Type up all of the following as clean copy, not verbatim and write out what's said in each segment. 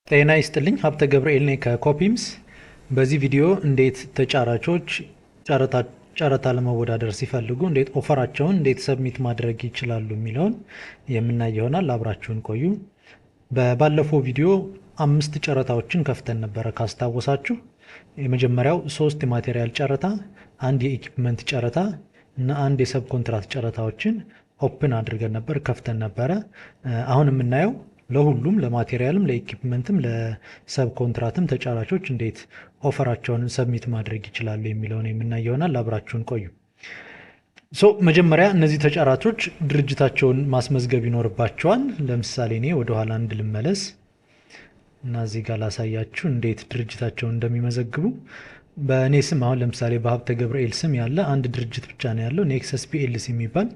ጤና ይስጥልኝ ሀብተ ገብርኤል ነኝ ከኮፒምስ። በዚህ ቪዲዮ እንዴት ተጫራቾች ጨረታ ለመወዳደር ሲፈልጉ እንዴት ኦፈራቸውን እንዴት ሰብሚት ማድረግ ይችላሉ የሚለውን የምናይ ይሆናል። አብራችሁን ቆዩ። በባለፈው ቪዲዮ 5 ጨረታዎችን ከፍተን ነበረ ካስታወሳችሁ። የመጀመሪያው 3 የማቴሪያል ጨረታ፣ 1 የኢኩፕመንት ጨረታ እና 1 የሰብ ኮንትራት ጨረታዎችን ኦፕን አድርገን ነበር ከፍተን ነበረ። አሁን የምናየው ለሁሉም ለማቴሪያልም ለኢኩፕመንትም ለሰብ ኮንትራትም ተጫራቾች እንዴት ኦፈራቸውን ሰብሚት ማድረግ ይችላሉ የሚለውን የምናይ ይሆናል። አብራችሁን ቆዩ። መጀመሪያ እነዚህ ተጫራቾች ድርጅታቸውን ማስመዝገብ ይኖርባቸዋል። ለምሳሌ እኔ ወደኋላ አንድ ልመለስ እና እዚህ ጋር ላሳያችሁ እንዴት ድርጅታቸውን እንደሚመዘግቡ። በእኔ ስም አሁን ለምሳሌ በሀብተ ገብርኤል ስም ያለ አንድ ድርጅት ብቻ ነው ያለው፣ ኔክሰስ ፒኤልሲ የሚባል።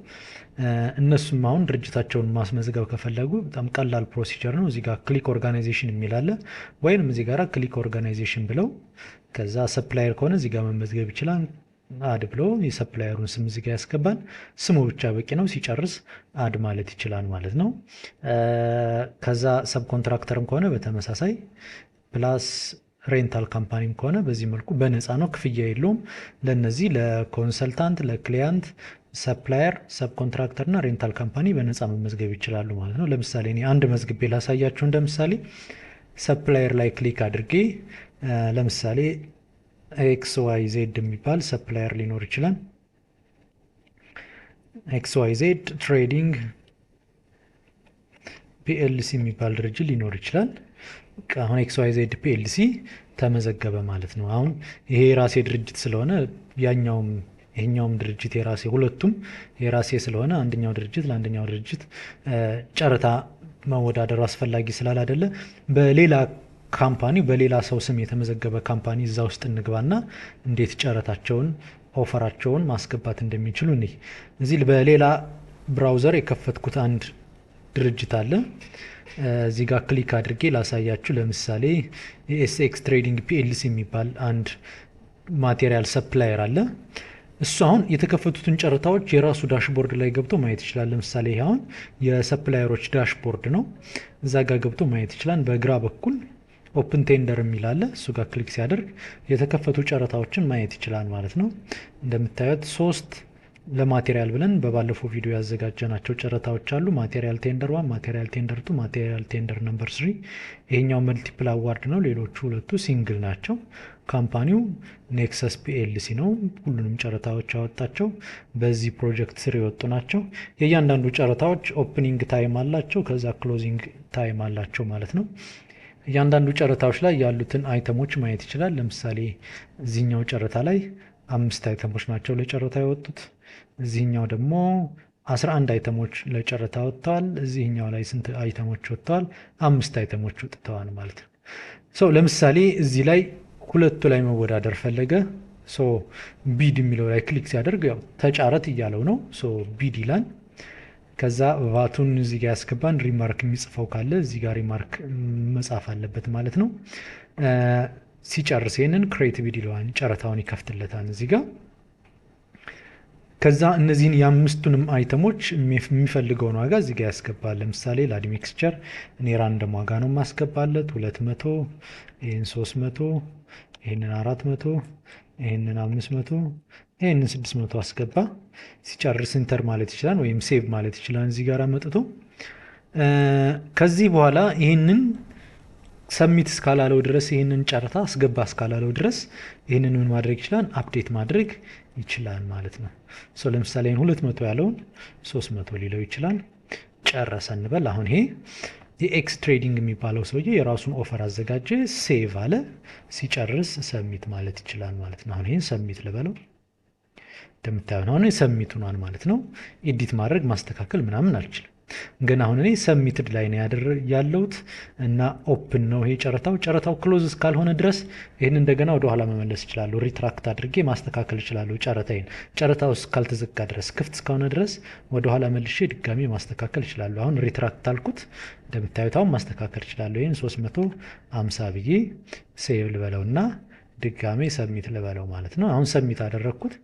እነሱም አሁን ድርጅታቸውን ማስመዝገብ ከፈለጉ በጣም ቀላል ፕሮሲጀር ነው። እዚህ ጋር ክሊክ ኦርጋናይዜሽን የሚላለ ወይም እዚህ ጋር ክሊክ ኦርጋናይዜሽን ብለው ከዛ ሰፕላየር ከሆነ እዚህ ጋር መመዝገብ ይችላል። አድ ብሎ የሰፕላየሩን ስም እዚህ ጋር ያስገባል። ስሙ ብቻ በቂ ነው። ሲጨርስ አድ ማለት ይችላል ማለት ነው። ከዛ ሰብ ኮንትራክተርም ከሆነ በተመሳሳይ ፕላስ ሬንታል ካምፓኒም ከሆነ በዚህ መልኩ በነፃ ነው፣ ክፍያ የለውም። ለነዚህ ለኮንሰልታንት፣ ለክሊያንት፣ ሰፕላየር፣ ሰብ ኮንትራክተር እና ሬንታል ካምፓኒ በነፃ መመዝገብ ይችላሉ ማለት ነው። ለምሳሌ እኔ አንድ መዝግቤ ላሳያችሁ። እንደምሳሌ ሰፕላየር ላይ ክሊክ አድርጌ ለምሳሌ ኤክስ ዋይ ዜድ የሚባል ሰፕላየር ሊኖር ይችላል። ኤክስ ዋይ ዜድ ትሬዲንግ ፒኤልሲ የሚባል ድርጅት ሊኖር ይችላል። አሁን ኤክስ ዋይ ዜድ ፒኤልሲ ተመዘገበ ማለት ነው። አሁን ይሄ የራሴ ድርጅት ስለሆነ ይሄኛውም ድርጅት የራሴ፣ ሁለቱም የራሴ ስለሆነ አንደኛው ድርጅት ለአንደኛው ድርጅት ጨረታ መወዳደሩ አስፈላጊ ስላላደለ በሌላ ካምፓኒ በሌላ ሰው ስም የተመዘገበ ካምፓኒ እዛ ውስጥ እንግባና እንዴት ጨረታቸውን ኦፈራቸውን ማስገባት እንደሚችሉ እዚህ በሌላ ብራውዘር የከፈትኩት አንድ ድርጅት አለ። እዚህ ጋር ክሊክ አድርጌ ላሳያችሁ። ለምሳሌ የኤስኤክስ ትሬዲንግ ፒኤልሲ የሚባል አንድ ማቴሪያል ሰፕላየር አለ። እሱ አሁን የተከፈቱትን ጨረታዎች የራሱ ዳሽቦርድ ላይ ገብቶ ማየት ይችላል። ለምሳሌ ይሄ አሁን የሰፕላየሮች ዳሽቦርድ ነው። እዛ ጋር ገብቶ ማየት ይችላል። በግራ በኩል ኦፕን ቴንደር የሚል አለ። እሱ ጋር ክሊክ ሲያደርግ የተከፈቱ ጨረታዎችን ማየት ይችላል ማለት ነው። እንደምታዩት 3 ለማቴሪያል ብለን በባለፈው ቪዲዮ ያዘጋጀናቸው ጨረታዎች አሉ። ማቴሪያል ቴንደር 1፣ ማቴሪያል ቴንደር 2፣ ማቴሪያል ቴንደር ነምበር 3። ይሄኛው መልቲፕል አዋርድ ነው። ሌሎቹ ሁለቱ ሲንግል ናቸው። ካምፓኒው ኔክሰስ ፒኤልሲ ነው። ሁሉንም ጨረታዎች ያወጣቸው በዚህ ፕሮጀክት ስር የወጡ ናቸው። የእያንዳንዱ ጨረታዎች ኦፕኒንግ ታይም አላቸው፣ ከዛ ክሎዚንግ ታይም አላቸው ማለት ነው። እያንዳንዱ ጨረታዎች ላይ ያሉትን አይተሞች ማየት ይችላል። ለምሳሌ እዚህኛው ጨረታ ላይ 5 አይተሞች ናቸው ለጨረታ የወጡት። እዚህኛው ደግሞ 11 አይተሞች ለጨረታ ወጥተዋል። እዚህኛው ላይ ስንት አይተሞች ወጥተዋል? 5 አይተሞች ወጥተዋል ማለት ነው። ለምሳሌ እዚህ ላይ ሁለቱ ላይ መወዳደር ፈለገ። ቢድ የሚለው ላይ ክሊክ ሲያደርግ ያው ተጫረት እያለው ነው። ቢድ ይላል። ከዛ ቫቱን እዚህ ጋር ያስገባን። ሪማርክ የሚጽፈው ካለ እዚህ ጋር ሪማርክ መጻፍ አለበት ማለት ነው። ሲጨርስ ይህንን ክሬት ቢድ ይለዋል። ጨረታውን ይከፍትለታል እዚህ ጋር። ከዛ እነዚህን የአምስቱንም አይተሞች የሚፈልገውን ዋጋ እዚህ ጋር ያስገባል። ለምሳሌ ላድ ሚክስቸር እኔ ራንደም ዋጋ ነው ማስገባለት 200፣ ይህን 300፣ ይህንን 400፣ ይህንን 500፣ ይህንን 600 አስገባ። ሲጨርስ ኢንተር ማለት ይችላል ወይም ሴቭ ማለት ይችላል እዚህ ጋር መጥቶ። ከዚህ በኋላ ይህንን ሰሚት እስካላለው ድረስ ይህንን ጨረታ አስገባ እስካላለው ድረስ ይህንን ምን ማድረግ ይችላል? አፕዴት ማድረግ ይችላል ማለት ነው። ለምሳሌ 200 ያለውን 300 ሊለው ይችላል። ጨረሰ እንበል። አሁን ይሄ የኤክስ ትሬዲንግ የሚባለው ሰውዬ የራሱን ኦፈር አዘጋጀ፣ ሴቭ አለ። ሲጨርስ ሰሚት ማለት ይችላል ማለት ነው። አሁን ይሄን ሰሚት ልበለው። እንደምታዩት አሁን ሰሚት ሆኗል ማለት ነው። ኤዲት ማድረግ ማስተካከል ምናምን አልችልም። ግን አሁን እኔ ሰሚትድ ላይ ነው ያለሁት እና ኦፕን ነው ይሄ ጨረታው ክሎዝ እስካልሆነ ድረስ ይህን እንደገና ወደ ኋላ መመለስ እችላለሁ። ሪትራክት አድርጌ ማስተካከል እችላለሁ። ጨረታው እስካልተዘጋ ድረስ ክፍት እስከሆነ ድረስ ወደ ኋላ መልሼ ድጋሚ ማስተካከል እችላለሁ። አሁን ሪትራክት አልኩት። እንደምታዩት አሁን ማስተካከል እችላለሁ። ይህን 350 ብዬ ሴቭ ልበለው እና ድጋሚ ሰሚት ልበለው ማለት ነው። አሁን ሰሚት አደረግኩት።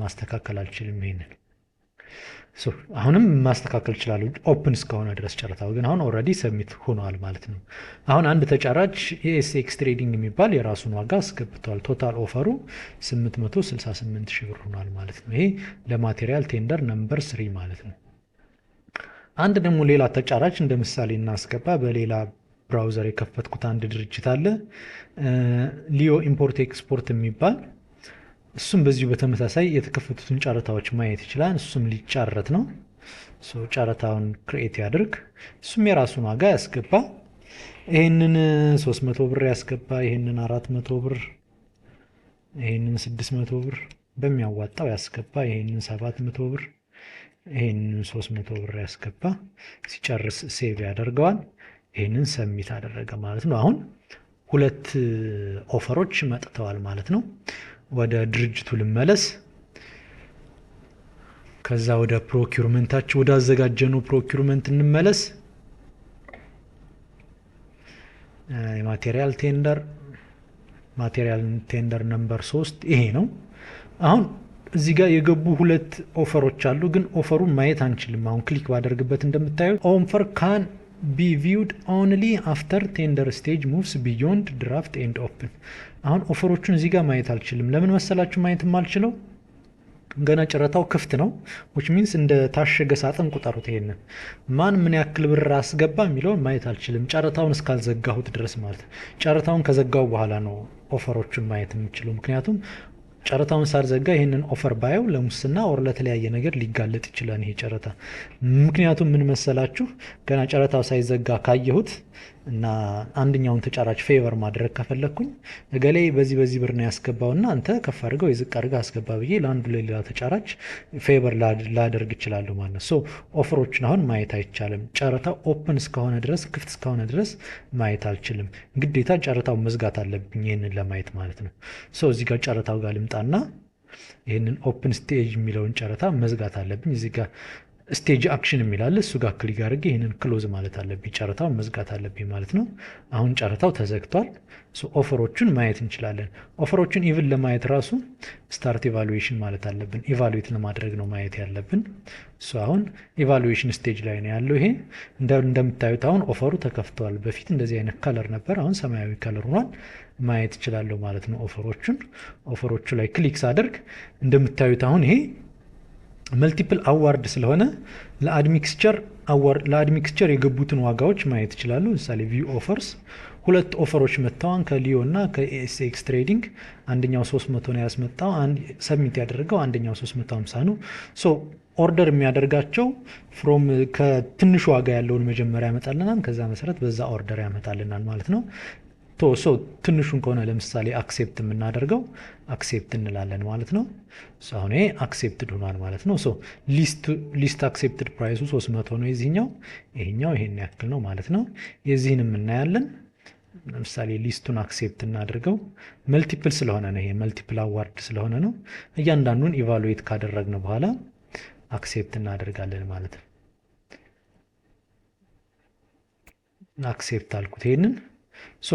ማስተካከል አልችልም ይሄንን። አሁንም ማስተካከል ይችላሉ ኦፕን እስከሆነ ድረስ ጨረታው ግን አሁን ኦልሬዲ ሰብሚት ሆኗል ማለት ነው። አሁን አንድ ተጫራች የኤስኤክስ ትሬዲንግ የሚባል የራሱን ዋጋ አስገብቷል። ቶታል ኦፈሩ 868 ሺህ ብር ሆኗል ማለት ነው። ይሄ ለማቴሪያል ቴንደር ነምበር 3 ማለት ነው። አንድ ደግሞ ሌላ ተጫራች እንደ ምሳሌ እናስገባ። በሌላ ብራውዘር የከፈትኩት አንድ ድርጅት አለ ሊዮ ኢምፖርት ኤክስፖርት የሚባል እሱም በዚሁ በተመሳሳይ የተከፈቱትን ጨረታዎች ማየት ይችላል። እሱም ሊጫረት ነው። ጨረታውን ክሬኤት ያድርግ። እሱም የራሱን ዋጋ ያስገባ። ይህንን 300 ብር ያስገባ፣ ይህንን 400 ብር፣ ይህንን 600 ብር በሚያዋጣው ያስገባ፣ ይህንን 700 ብር፣ ይህንን 300 ብር ያስገባ። ሲጨርስ ሴቭ ያደርገዋል። ይህንን ሰሚት አደረገ ማለት ነው። አሁን 2 ኦፈሮች መጥተዋል ማለት ነው። ወደ ድርጅቱ ልመለስ። ከዛ ወደ ፕሮኪውርመንታችን ወደ አዘጋጀነው ፕሮኪውርመንት እንመለስ። ማቴሪያል ቴንደር ነምበር 3 ይሄ ነው። አሁን እዚህ ጋር የገቡ 2 ኦፈሮች አሉ፣ ግን ኦፈሩን ማየት አንችልም። አሁን ክሊክ ባደርግበት እንደምታዩት ኦፈር ካን be viewed only after tender stage moves beyond draft and open። አሁን ኦፈሮቹን እዚህ ጋር ማየት አልችልም። ለምን መሰላችሁ ማየት የማልችለው? ገና ጨረታው ክፍት ነው። which means እንደ ታሸገ ሳጥን ቁጠሩት። ይሄንን ማን ምን ያክል ብር አስገባ የሚለውን ማየት አልችልም ጨረታውን እስካልዘጋሁት ድረስ ማለት ነው። ጨረታውን ከዘጋው በኋላ ነው ኦፈሮቹን ማየት የምችለው። ምክንያቱም ጨረታውን ሳልዘጋ ይህንን ኦፈር ባየው ለሙስና ኦር ለተለያየ ነገር ሊጋለጥ ይችላል ይሄ ጨረታ። ምክንያቱም ምን መሰላችሁ ገና ጨረታው ሳይዘጋ ካየሁት እና አንደኛውን ተጫራች ፌቨር ማድረግ ከፈለግኩኝ እገሌ በዚህ ብር ነው ያስገባውና አንተ ከፍ አድርገው የዝቅ አድርገህ አስገባ ብዬ ለአንዱ ለሌላ ተጫራች ፌቨር ላደርግ እችላለሁ ማለት ነው። ኦፈሮችን አሁን ማየት አይቻልም። ጨረታው ኦፕን እስከሆነ ድረስ ክፍት እስከሆነ ድረስ ማየት አልችልም። ግዴታ ጨረታው መዝጋት አለብኝ ይህንን ለማየት ማለት ነው። እዚህ ጋር ጨረታው ጋር ልምጣና ይህንን ኦፕን ስቴጅ የሚለውን ጨረታ መዝጋት አለብኝ። እዚህ ጋር ስቴጅ አክሽን የሚላለ እሱ ጋር ክሊክ አድርጌ ይህንን ክሎዝ ማለት አለብኝ። ጨረታውን መዝጋት አለብኝ ማለት ነው። አሁን ጨረታው ተዘግቷል። ኦፈሮቹን ማየት እንችላለን። ኦፈሮቹን ኢቭን ለማየት ራሱ ስታርት ኢቫሉዌሽን ማለት አለብን። ኢቫሉዌት ለማድረግ ነው ማየት ያለብን። አሁን ኢቫሉዌሽን ስቴጅ ላይ ነው ያለው። ይሄ እንደምታዩት አሁን ኦፈሩ ተከፍቷል። በፊት እንደዚህ አይነት ከለር ነበር፣ አሁን ሰማያዊ ከለር ሆኗል። ማየት ይችላለሁ ማለት ነው። ኦፈሮቹ ላይ ክሊክ ሳደርግ እንደምታዩት አሁን ይሄ መልቲፕል አዋርድ ስለሆነ ለአድሚክስቸር የገቡትን ዋጋዎች ማየት ይችላሉ። ለምሳሌ ቪው ኦፈርስ 2 ኦፈሮች መጥተዋን ከሊዮ እና ከኤስኤክስ ትሬዲንግ። አንደኛው 300 ነው ያስመጣው ሰብሚት ያደረገው፣ አንደኛው 350 ነው። ኦርደር የሚያደርጋቸው ፍሮም ከትንሹ ዋጋ ያለውን መጀመሪያ ያመጣልናል። ከዛ መሰረት በዛ ኦርደር ያመጣልናል ማለት ነው። ትንሹን ከሆነ ለምሳሌ አክሴፕት የምናደርገው አክሴፕት እንላለን ማለት ነው። አሁን ይሄ አክሴፕትድ ሆኗል ማለት ነው። ሊስት አክሴፕትድ ፕራይሱ 300 ነው የዚህኛው፣ ይሄኛው ይሄን ያክል ነው ማለት ነው። የዚህንም እናያለን። ለምሳሌ ሊስቱን አክሴፕት እናድርገው። መልቲፕል ስለሆነ ነው፣ ይሄ መልቲፕል አዋርድ ስለሆነ ነው። እያንዳንዱን ኢቫሉዌት ካደረግን በኋላ አክሴፕት እናደርጋለን ማለት ነው። አክሴፕት አልኩት ይሄንን።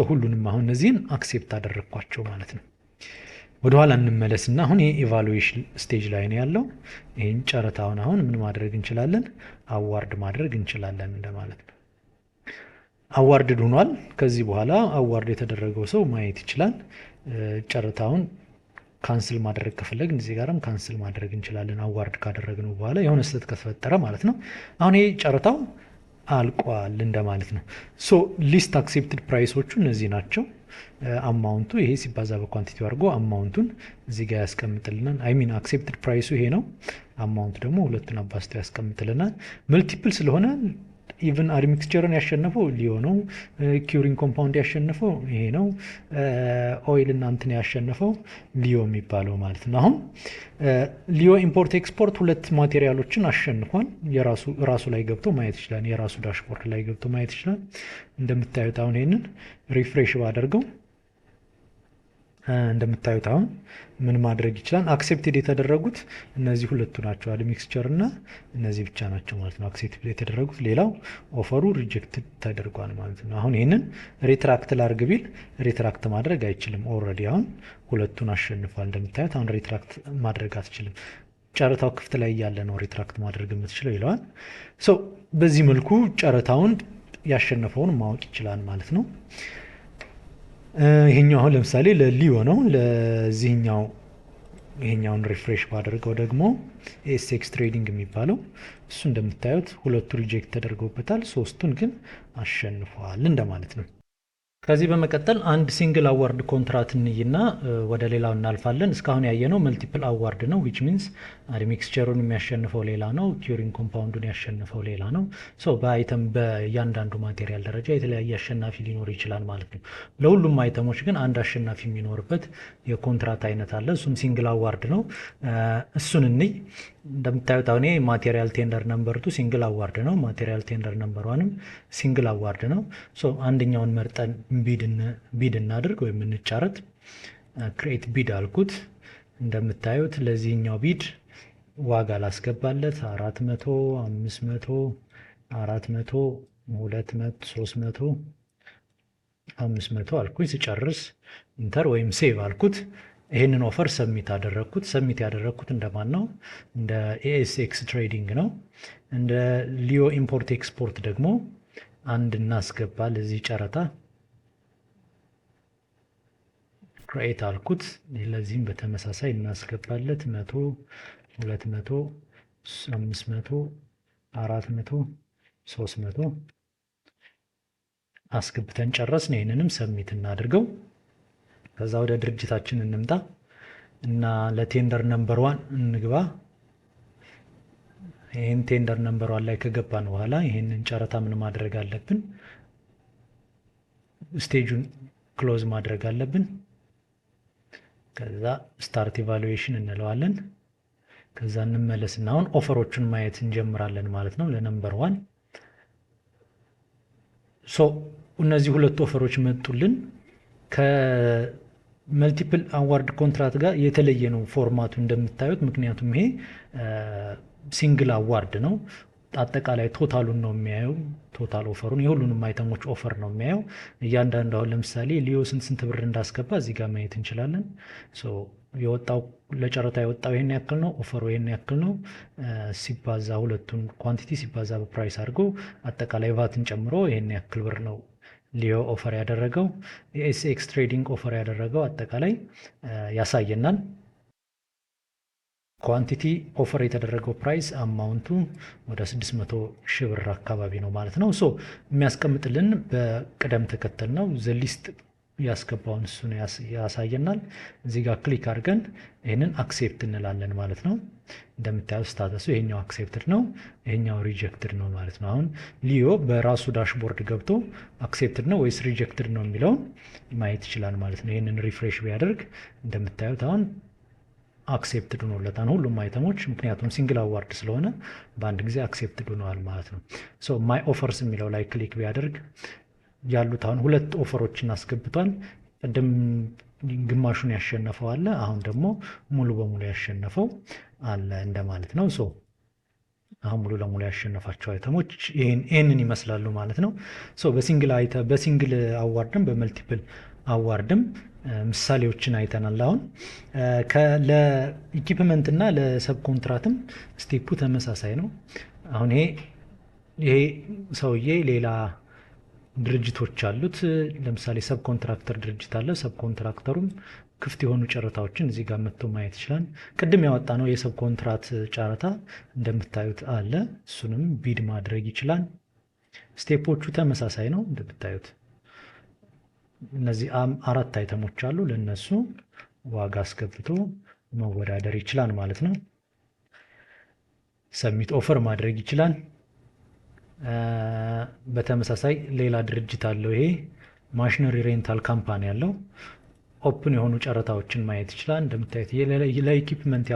ሁሉንም አሁን እነዚህን አክሴፕት አደረግኳቸው ማለት ነው። ወደኋላ እንመለስና አሁን ይሄ ኢቫሉዌሽን ስቴጅ ላይ ነው ያለው። ይህን ጨረታውን አሁን ምን ማድረግ እንችላለን? አዋርድ ማድረግ እንችላለን እንደማለት ነው። አዋርድድ ሆኗል። ከዚህ በኋላ አዋርድ የተደረገው ሰው ማየት ይችላል። ጨረታውን ካንስል ማድረግ ከፈለግን እዚህ ጋርም ካንስል ማድረግ እንችላለን። አዋርድ ካደረግነው በኋላ የሆነ ስህተት ከተፈጠረ ማለት ነው። አሁን ይሄ ጨረታው አልቋል እንደማለት ነው። ሊስት አክሴፕትድ ፕራይሶቹ እነዚህ ናቸው። አማውንቱ ይሄ ሲባዛ በኳንቲቲ አድርጎ አማውንቱን እዚህ ጋር ያስቀምጥልናል። አክሴፕትድ ፕራይሱ ይሄ ነው። አማውንቱ ደግሞ ሁለቱን አባዝቶ ያስቀምጥልናል። መልቲፕል ስለሆነ ኢቨን አድሚክስቸርን ያሸነፈው ሊዮ ነው። ኪውሪንግ ኮምፓውንድ ያሸነፈው ይሄ ነው። ኦይል እና እንትን ያሸነፈው ሊዮ የሚባለው ማለት ነው። አሁን ሊዮ ኢምፖርት ኤክስፖርት 2 ማቴሪያሎችን አሸንፏል። ራሱ ላይ ገብቶ ማየት ይችላል። የራሱ ዳሽቦርድ ላይ ገብቶ ማየት ይችላል። እንደምታዩት አሁን ይሄንን ሪፍሬሽ ባደርገው እንደምታዩት አሁን ምን ማድረግ ይችላል? አክሴፕትድ የተደረጉት እነዚህ ሁለቱ ናቸው፣ አድሚክስቸር እና እነዚህ ብቻ ናቸው ማለት ነው አክሴፕትድ የተደረጉት። ሌላው ኦፈሩ ሪጀክትድ ተደርጓል ማለት ነው። አሁን ይህንን ሪትራክት ላርግ ቢል ሪትራክት ማድረግ አይችልም። ኦልሬዲ አሁን ሁለቱን አሸንፏል። እንደምታዩት አሁን ሪትራክት ማድረግ አትችልም። ጨረታው ክፍት ላይ እያለ ነው ሪትራክት ማድረግ የምትችለው ይለዋል። በዚህ መልኩ ጨረታውን ያሸነፈውን ማወቅ ይችላል ማለት ነው። ይሄኛው አሁን ለምሳሌ ለሊዮ ነው። ለዚህኛው ይሄኛውን ሪፍሬሽ ባደርገው ደግሞ ኤስኤክስ ትሬዲንግ የሚባለው እሱ እንደምታዩት ሁለቱ ሪጀክት ተደርገውበታል፣ ሶስቱን ግን አሸንፈዋል እንደማለት ነው። ከዚህ በመቀጠል አንድ ሲንግል አዋርድ ኮንትራት እንይና ወደ ሌላው እናልፋለን። እስካሁን ያየነው መልቲፕል አዋርድ ነው ዊች ሚንስ አድሚክስቸሩን የሚያሸንፈው ሌላ ነው፣ ኪዩሪንግ ኮምፓውንዱን ያሸንፈው ሌላ ነው። በአይተም በእያንዳንዱ ማቴሪያል ደረጃ የተለያየ አሸናፊ ሊኖር ይችላል ማለት ነው። ለሁሉም አይተሞች ግን አንድ አሸናፊ የሚኖርበት የኮንትራት አይነት አለ። እሱም ሲንግል አዋርድ ነው። እሱን እንይ። እንደምታዩት አሁን ማቴሪያል ቴንደር ነምበርቱ ሲንግል አዋርድ ነው። ማቴሪያል ቴንደር ነምበር ዋንም ሲንግል አዋርድ ነው። አንደኛውን መርጠን ቢድ እናድርግ ወይም እንጫረት። ክሬት ቢድ አልኩት። እንደምታዩት ለዚህኛው ቢድ ዋጋ ላስገባለት 400፣ 500፣ 400፣ 200፣ 300፣ 500 አልኩኝ። ስጨርስ ኢንተር ወይም ሴቭ አልኩት። ይህንን ኦፈር ሰሚት አደረግኩት። ሰሚት ያደረግኩት እንደማን ነው? እንደ ኤኤስኤክስ ትሬዲንግ ነው። እንደ ሊዮ ኢምፖርት ኤክስፖርት ደግሞ አንድ እናስገባ ለዚህ ጨረታ። ክሬት አልኩት። ለዚህም በተመሳሳይ እናስገባለት 100፣ 200፣ 500፣ 400፣ 300 አስገብተን ጨረስን። ይህንንም ሰሚት እናድርገው። ከዛ ወደ ድርጅታችን እንምጣ እና ለቴንደር ነምበር ዋን እንግባ። ይህን ቴንደር ነምበር ዋን ላይ ከገባን በኋላ ይህንን ጨረታ ምን ማድረግ አለብን? ስቴጁን ክሎዝ ማድረግ አለብን። ከዛ ስታርት ኢቫሉዌሽን እንለዋለን። ከዛ እንመለስና አሁን ኦፈሮቹን ማየት እንጀምራለን ማለት ነው። ለነምበር ዋን እነዚህ ሁለት ኦፈሮች መጡልን። ከመልቲፕል አዋርድ ኮንትራት ጋር የተለየ ነው ፎርማቱ እንደምታዩት። ምክንያቱም ይሄ ሲንግል አዋርድ ነው። አጠቃላይ ቶታሉን ነው የሚያየው። ቶታል ኦፈሩን የሁሉንም አይተሞች ኦፈር ነው የሚያየው። እያንዳንዱ አሁን ለምሳሌ ሊዮ ስንት ብር እንዳስገባ እዚህ ጋር ማየት እንችላለን። የወጣው ለጨረታ የወጣው ይሄን ያክል ነው፣ ኦፈሩ ይሄን ያክል ነው ሲባዛ ሁለቱን ኳንቲቲ ሲባዛ በፕራይስ አድርጎ አጠቃላይ ቫትን ጨምሮ ይሄን ያክል ብር ነው ሊዮ ኦፈር ያደረገው። የኤስኤክስ ትሬዲንግ ኦፈር ያደረገው አጠቃላይ ያሳየናል። ኳንቲቲ ኦፈር የተደረገው ፕራይስ አማውንቱ ወደ 600 ሺህ ብር አካባቢ ነው ማለት ነው። የሚያስቀምጥልን በቅደም ተከተል ነው። ዘሊስት ያስገባውን እሱን ያሳየናል። እዚህ ጋር ክሊክ አድርገን ይህንን አክሴፕት እንላለን ማለት ነው። እንደምታየው ስታተሱ ይሄኛው አክሴፕትድ ነው፣ ይሄኛው ሪጀክትድ ነው ማለት ነው። አሁን ሊዮ በራሱ ዳሽቦርድ ገብቶ አክሴፕትድ ነው ወይስ ሪጀክትድ ነው የሚለውን ማየት ይችላል ማለት ነው። ይህንን ሪፍሬሽ ቢያደርግ እንደምታዩት አሁን አክሴፕትድ ሆኖለታል ሁሉም አይተሞች፣ ምክንያቱም ሲንግል አዋርድ ስለሆነ በአንድ ጊዜ አክሴፕትድ ሆነዋል ማለት ነው። ማይ ኦፈርስ የሚለው ላይ ክሊክ ቢያደርግ ያሉት አሁን ሁለት ኦፈሮችን አስገብቷል። ቅድም ግማሹን ያሸነፈው አለ፣ አሁን ደግሞ ሙሉ በሙሉ ያሸነፈው አለ እንደማለት ነው። አሁን ሙሉ ለሙሉ ያሸነፋቸው አይተሞች ይህንን ይመስላሉ ማለት ነው። በሲንግል አዋርድም በመልቲፕል አዋርድም ምሳሌዎችን አይተናል። አሁን ለኢኪፕመንት እና ለሰብ ኮንትራትም ስቴፑ ተመሳሳይ ነው። አሁን ይሄ ሰውዬ ሌላ ድርጅቶች አሉት። ለምሳሌ ሰብ ኮንትራክተር ድርጅት አለ። ሰብ ኮንትራክተሩም ክፍት የሆኑ ጨረታዎችን እዚህ ጋር መጥቶ ማየት ይችላል። ቅድም ያወጣ ነው የሰብ ኮንትራት ጨረታ እንደምታዩት አለ። እሱንም ቢድ ማድረግ ይችላል። ስቴፖቹ ተመሳሳይ ነው እንደምታዩት። እነዚህ 4 አይተሞች አሉ። ለነሱ ዋጋ አስገብቶ መወዳደር ይችላል ማለት ነው። ሰሚት ኦፈር ማድረግ ይችላል። በተመሳሳይ ሌላ ድርጅት አለው። ይሄ ማሽነሪ ሬንታል ካምፓኒ ያለው ኦፕን የሆኑ ጨረታዎችን ማየት ይችላል። እንደምታዩት ለኢኩፕመንት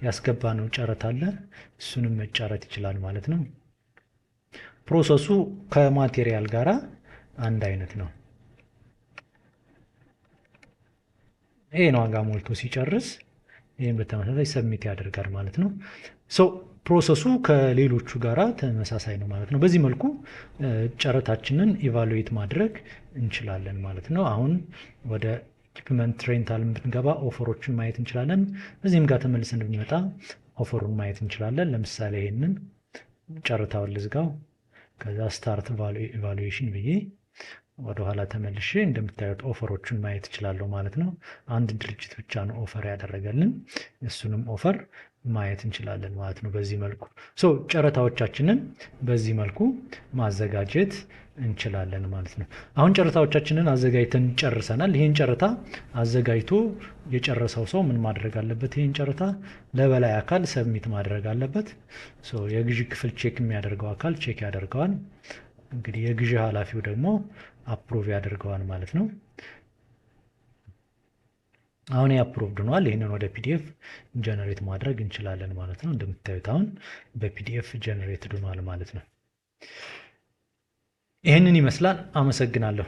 ያስገባ ነው ጨረታ አለ። እሱንም መጫረት ይችላል ማለት ነው። ፕሮሰሱ ከማቴሪያል ጋራ አንድ አይነት ነው። ይሄን ዋጋ ሞልቶ ሲጨርስ ይህን በተመሳሳይ ሰሚት ያደርጋል ማለት ነው። ፕሮሰሱ ከሌሎቹ ጋራ ተመሳሳይ ነው ማለት ነው። በዚህ መልኩ ጨረታችንን ኢቫሉዌት ማድረግ እንችላለን ማለት ነው። አሁን ወደ ኢኩፕመንት ሬንታል ብንገባ ኦፈሮችን ማየት እንችላለን። እዚህም ጋር ተመልሰን ብንመጣ ኦፈሩን ማየት እንችላለን። ለምሳሌ ይሄንን ጨረታውን ልዝጋው። ከዛ ስታርት ኢቫሉዌሽን ብዬ ወደኋላ ተመልሼ እንደምታዩት ኦፈሮቹን ማየት እችላለሁ ማለት ነው። አንድ ድርጅት ብቻ ነው ኦፈር ያደረገልን፣ እሱንም ኦፈር ማየት እንችላለን ማለት ነው። በዚህ መልኩ ጨረታዎቻችንን በዚህ መልኩ ማዘጋጀት እንችላለን ማለት ነው። አሁን ጨረታዎቻችንን አዘጋጅተን ጨርሰናል። ይህን ጨረታ አዘጋጅቶ የጨረሰው ሰው ምን ማድረግ አለበት? ይህን ጨረታ ለበላይ አካል ሰብሚት ማድረግ አለበት። የግዢ ክፍል ቼክ የሚያደርገው አካል ቼክ ያደርገዋል። እንግዲህ የግዢ ኃላፊው ደግሞ አፕሩቭ ያደርገዋል ማለት ነው። አሁን አፕሩቭድ ሆኗል። ይህንን ወደ ፒዲኤፍ ጀነሬት ማድረግ እንችላለን ማለት ነው። እንደምታዩት አሁን በፒዲኤፍ ጀነሬት ሆኗል ማለት ነው። ይህንን ይመስላል። አመሰግናለሁ።